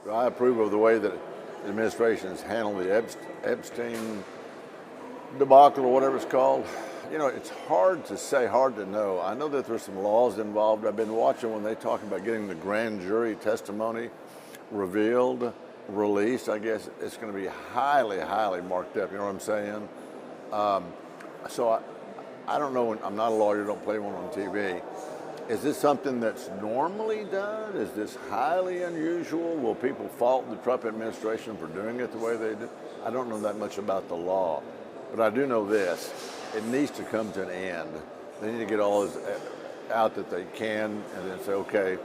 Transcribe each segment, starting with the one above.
I approve of the way that the administration has handled the Epstein debacle or whatever it's called. You know, it's hard to say, hard to know. I know that there's some laws involved. I've been watching when they talk about getting the grand jury testimony revealed, released. I guess it's going to be highly, highly marked up. You know what I'm saying? So I don't know. I'm not a lawyer. Don't play one on TV. Is this something that's normally done? Is this highly unusual? Will people fault the Trump administration for doing it the way they do? I don't know that much about the law, but I do know this. It needs to come to an end. They need to get all this out that they can and then say, okay,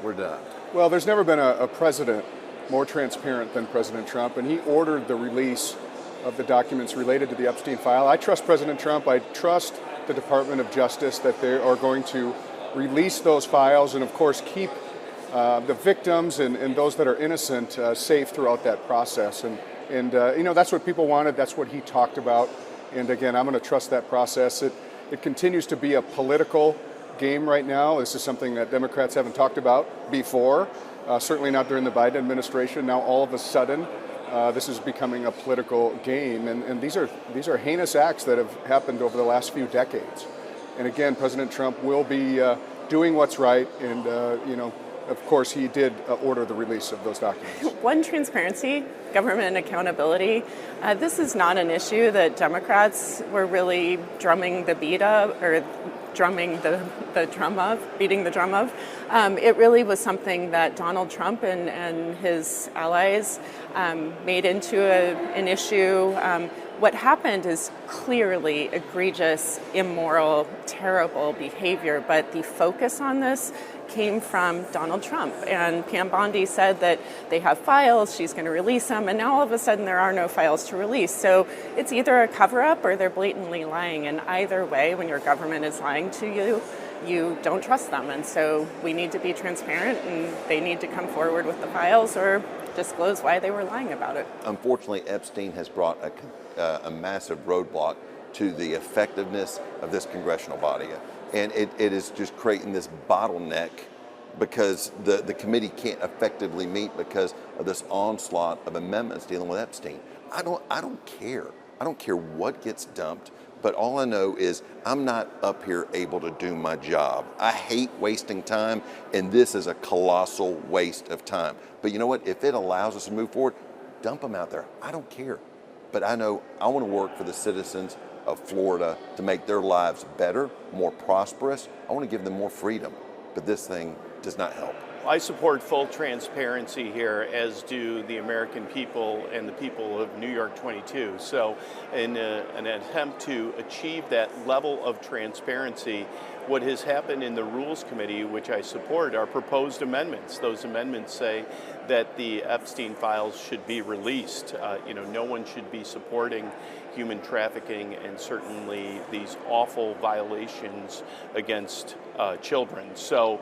we're done. Well, there's never been a president more transparent than President Trump, and he ordered the release of the documents related to the Epstein file. I trust President Trump. I trust the Department of Justice that they are going to release those files and, of course, keep the victims and those that are innocent safe throughout that process. And you know, that's what people wanted. That's what he talked about. And again, I'm going to trust that process. It continues to be a political game right now. This is something that Democrats haven't talked about before, certainly not during the Biden administration. Now, all of a sudden, this is becoming a political game. And these are heinous acts that have happened over the last few decades. And again, President Trump will be doing what's right. And, you know, of course, he did order the release of those documents. One, transparency, government accountability. This is not an issue that Democrats were really drumming the beat of, or drumming the drum of, beating the drum of. It really was something that Donald Trump and his allies made into an issue. What happened is clearly egregious, immoral, terrible behavior, but the focus on this came from Donald Trump. And Pam Bondi said that they have files, she's going to release them, and now all of a sudden there are no files to release. So it's either a cover-up or they're blatantly lying. And either way, when your government is lying to you, you don't trust them. And so we need to be transparent, and they need to come forward with the files or disclose why they were lying about it. Unfortunately, Epstein has brought a massive roadblock to the effectiveness of this congressional body. And it is just creating this bottleneck because the committee can't effectively meet because of this onslaught of amendments dealing with Epstein. I don't care. I don't care what gets dumped, but all I know is I'm not up here able to do my job. I hate wasting time, and this is a colossal waste of time. But you know what? If it allows us to move forward, dump them out there. I don't care. But I know I want to work for the citizens of Florida to make their lives better, more prosperous. I want to give them more freedom, but this thing does not help. I support full transparency here, as do the American people and the people of New York 22. So in an attempt to achieve that level of transparency, what has happened in the Rules Committee, which I support, are proposed amendments. Those amendments say that the Epstein files should be released. No one should be supporting human trafficking and certainly these awful violations against children. So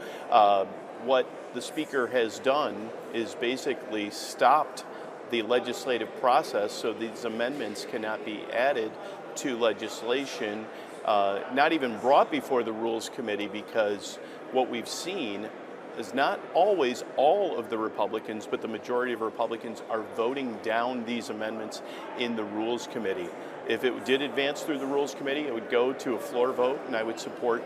what the Speaker has done is basically stopped the legislative process so these amendments cannot be added to legislation, not even brought before the Rules Committee, because what we've seen is not always all of the Republicans, but the majority of Republicans are voting down these amendments in the Rules Committee. If it did advance through the Rules Committee, it would go to a floor vote, and I would support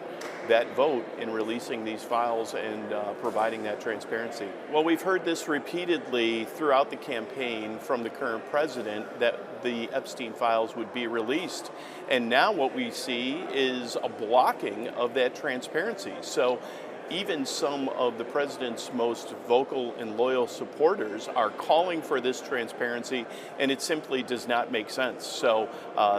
that vote in releasing these files and providing that transparency. Well, we've heard this repeatedly throughout the campaign from the current president that the Epstein files would be released. And now what we see is a blocking of that transparency. So even some of the president's most vocal and loyal supporters are calling for this transparency, and it simply does not make sense. So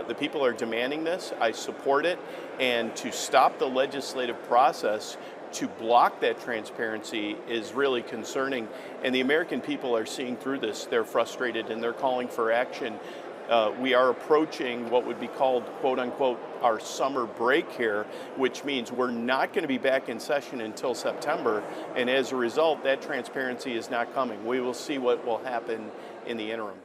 the people are demanding this. I support it. And to stop the legislative process to block that transparency is really concerning. And the American people are seeing through this. They're frustrated and they're calling for action. We are approaching what would be called, quote unquote, our summer break here, which means we're not going to be back in session until September. And as a result, that transparency is not coming. We will see what will happen in the interim.